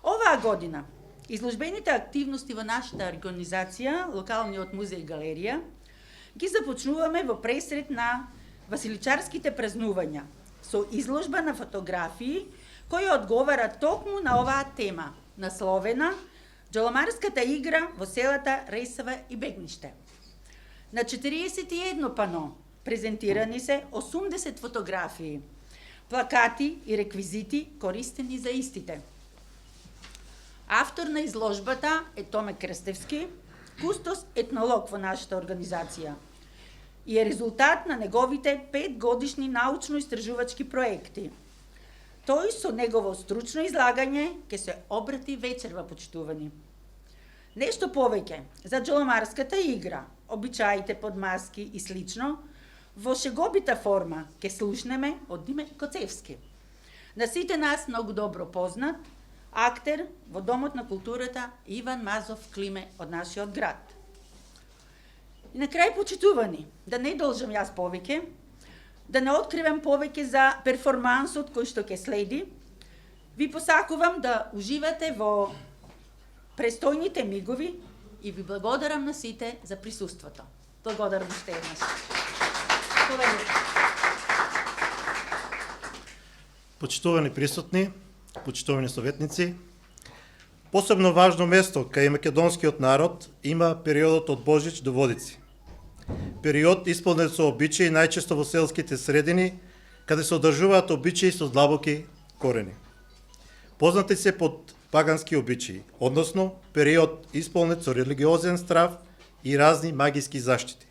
Оваа година изложбените активности во нашата организација, локалниот музеј и галерија, ги започнуваме во пресред на Василичарските празнувања со изложба на фотографии кои одговара токму на оваа тема, насловена Джоломарската игра во селата Ресава и Бегниште. На 41 пано презентирани се 80 фотографии, плакати и реквизити користени за истите. Автор на изложбата е Томе Крстевски, кустос етнолог во нашата организација и е резултат на неговите 5-годишни научно-истражувачки проекти. Тој со негово стручно излагање ќе се обрати вечерва, почитувани. Нешто повеќе за Джоломарската игра, обичаите под маски и слично, во шеговита форма ќе слушнеме од Диме Коцевски. На сите нас многу добро познат, актер во Домот на културата Иван Мазов Климе од нашиот град. И на крај, почитувани, да не должам јас повеќе, да не откривам повеќе за перформансот кој што ќе следи, ви посакувам да уживате во престојните мигови и ви благодарам на сите за присуството. Благодарам уште еднаш. Почитувани присутни, почитувани советници, посебно важно место кај македонскиот народ има периодот од Божич до Водици. Период исполнет со обичаи најчесто во селските средини, каде се одржуваат обичаи со длабоки корени. Познати се под пагански обичаи, односно период исполнет со религиозен страв и разни магиски заштити.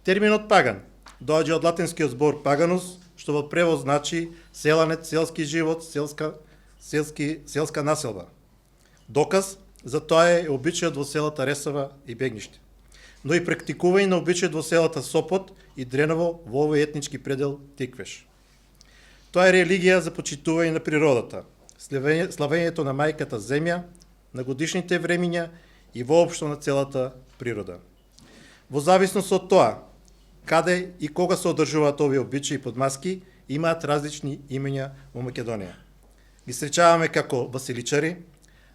Терминот паган доаѓа од латинскиот збор paganus, што во превод значи селанец, селски живот, селска населба. Доказ за тоа е обичајот во селата Ресава и Бегниште, но и практикување на обичајот во селата Сопот и Дреново во овој етнички предел Тиквеш. Тоа е религија за почитување на природата, славењето на мајката земја, на годишните времиња и воопшто на целата природа. Во зависност од тоа, каде и кога се одржуваат овие обичаи под маски, имаат различни имења во Македонија. Ги сречаваме како василичари,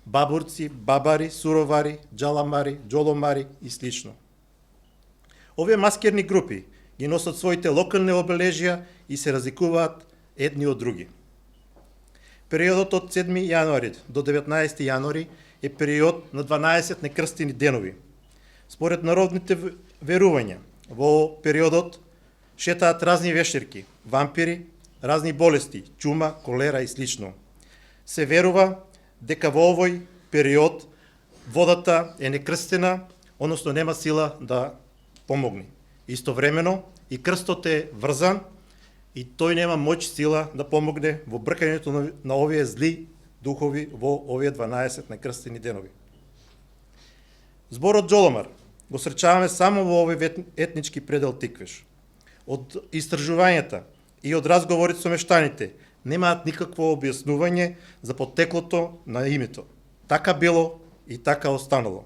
бабурци, бабари, суровари, джаламари, джоломари и слично. Овие маскерни групи ги носат своите локални обележја и се разликуваат едни од други. Периодот од 7 јануари до 19 јануари е период на 12 некрстени денови. Според народните верувања, во периодот шетаат разни вештерки, вампири, разни болести, чума, колера и слично. Се верува дека во овој период водата е некрстена, односно нема сила да помогне. Истовремено и крстот е врзан и тој нема моќ, сила да помогне во бркањето на овие зли духови во овие 12 некрстени денови. Зборот Джоломар го сречаваме само во овој етнички предел Тиквеш. Од истражувањата и од разговорите со мештаните немаат никакво објаснување за потеклото на името. Така било и така останало.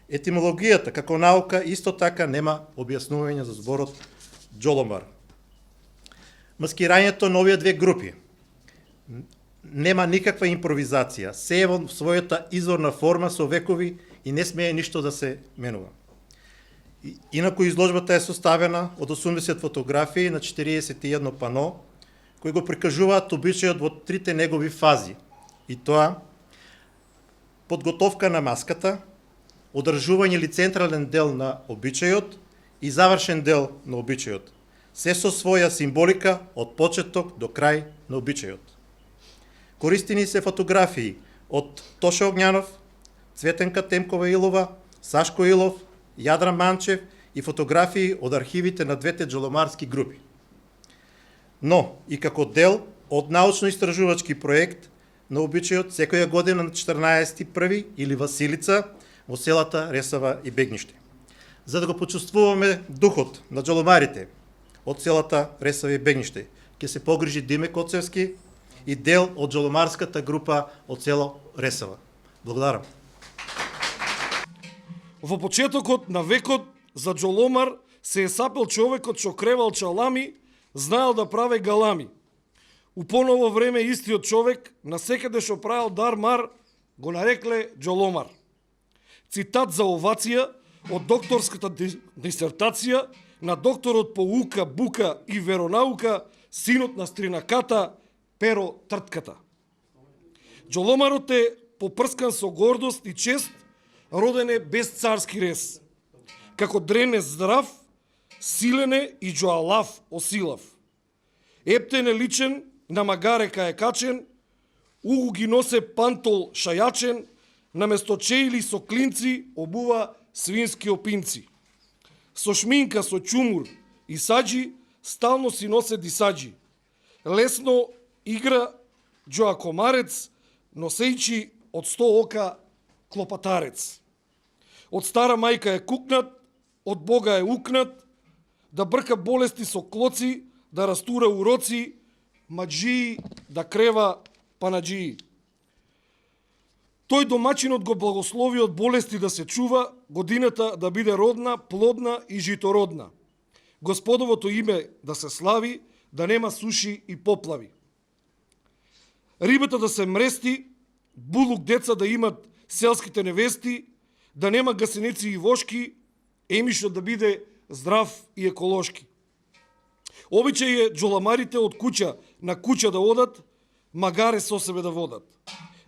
Етимологијата како наука исто така нема објаснување за зборот Джоломар. Маскирањето на овие две групи нема никаква импровизација, се е во својата изворна форма со векови и не смее ништо да се менува. Инаку изложбата е составена од 80 фотографии на 41 пано, кои го прикажуваат обичајот во трите негови фази. И тоа подготовка на маската, одржување или централен дел на обичајот и завршен дел на обичајот. Се со своја символика од почеток до крај на обичајот. Користени се фотографии од Тоша Огњанов, Цветенка Темкова Илова, Сашко Илов, Јадран Манчев и фотографии од архивите на двете джоломарски групи. Но и како дел од научно-истражувачки проект на обичајот секоја година на 14.1 или Василица во селата Ресава и Бегниште. За да го почувствуваме духот на джоломарите од селата Ресава и Бегниште, ќе се погрижи Диме Коцевски и дел од джоломарската група од село Ресава. Благодарам. Во почетокот на векот за Джоломар се е сапел човекот што кревал чалами знаел да праве галами. У поново време истиот човек, на секаде што правил дар мар, го нарекле Джоломар. Цитат за овација од докторската дисертација на докторот по ука, бука и веронаука, синот на стринаката Перо Тртката. Джоломарот е попрскан со гордост и чест, роден е без царски рез. Како дрен е здрав, силен е и джоалав осилав. Ептен е личен, на магаре кај е качен, угу ги носе пантол шајачен, наместо чеили со клинци обува свински опинци. Со шминка, со чумур и саджи, стално си носе дисаджи. Лесно игра джоакомарец, носејчи од 100 ока клопатарец. Од стара мајка е кукнат, од Бога е укнат, да брка болести со клоци, да растура уроци, маджии, да крева панаджии. Тој домачинот го благослови од болести да се чува, годината да биде родна, плодна и житородна. Господовото име да се слави, да нема суши и поплави. Рибата да се мрести, булук деца да имат селските невести, да нема гасеници и вошки, емишот да биде здрав и еколошки. Обичај е джоламарите од куќа на куќа да одат, магаре со себе да водат.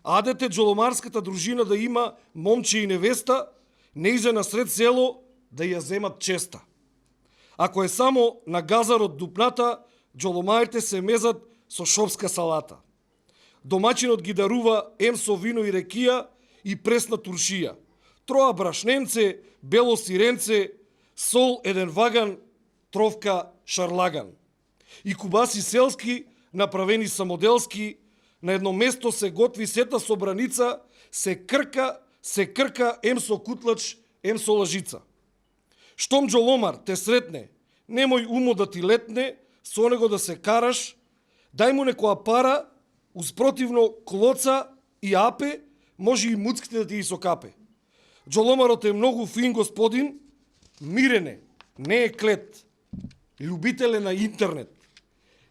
Адете джоломарската дружина да има момче и невеста, не изе насред село да ја земат честа. Ако е само на газарот дупната, джоломарите се мезат со шопска салата. Домачинот ги дарува ем со вино и рекија и пресна туршија. Троа брашненце, бело сиренце, сол еден ваган, тровка шарлаган. И кубаси селски, направени самоделски, на едно место се готви сета собраница, се крка ем со кутлач, ем со лажица. Штом Джоломар те сретне, немој умо да ти летне, со него да се караш, дај му некоја пара, успротивно клоца и апе, може и муцките да ти ги сокапе. Джоломарот е многу фин господин, мирен е, не е клет, љубител е на интернет.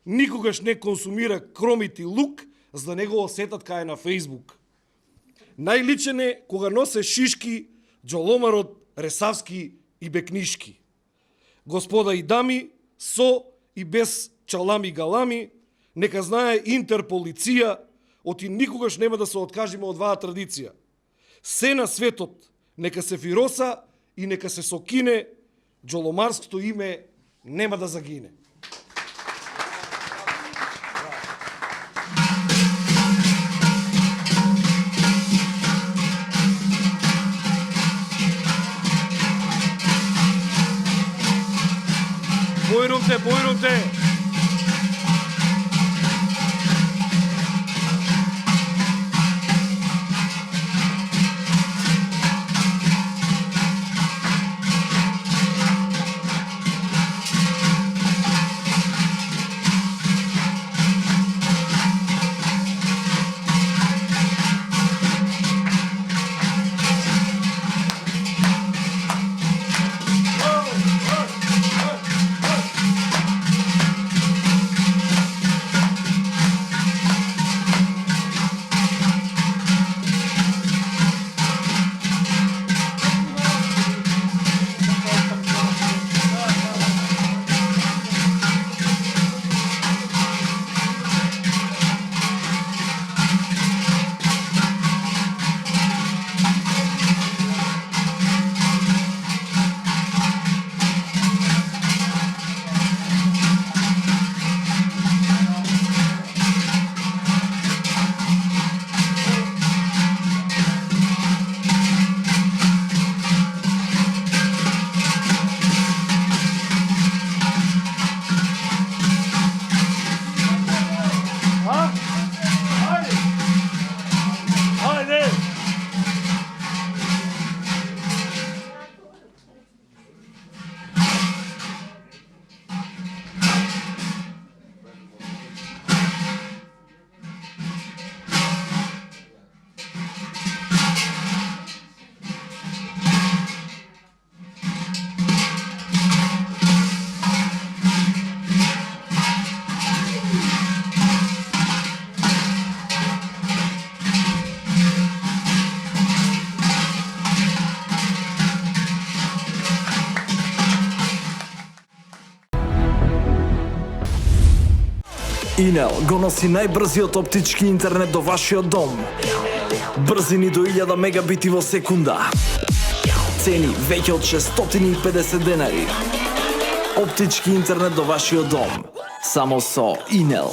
Никогаш не консумира кромит и лук, за да не го осетат кај на Фейсбук. Најличен е кога носе шишки, Джоломарот ресавски и бекнишки. Господа и дами, со и без чалами галами, нека знае интерполиција, оти никогаш нема да се откажиме од оваа традиција. Се на светот нека се фироса и нека се сокине, джоломарското име нема да загине. Бојрумте! Инел го носи најбрзиот оптички интернет до вашиот дом. Брзини до 1000 мегабити во секунда. Цени веќе од 650 денари. Оптички интернет до вашиот дом. Само со Инел.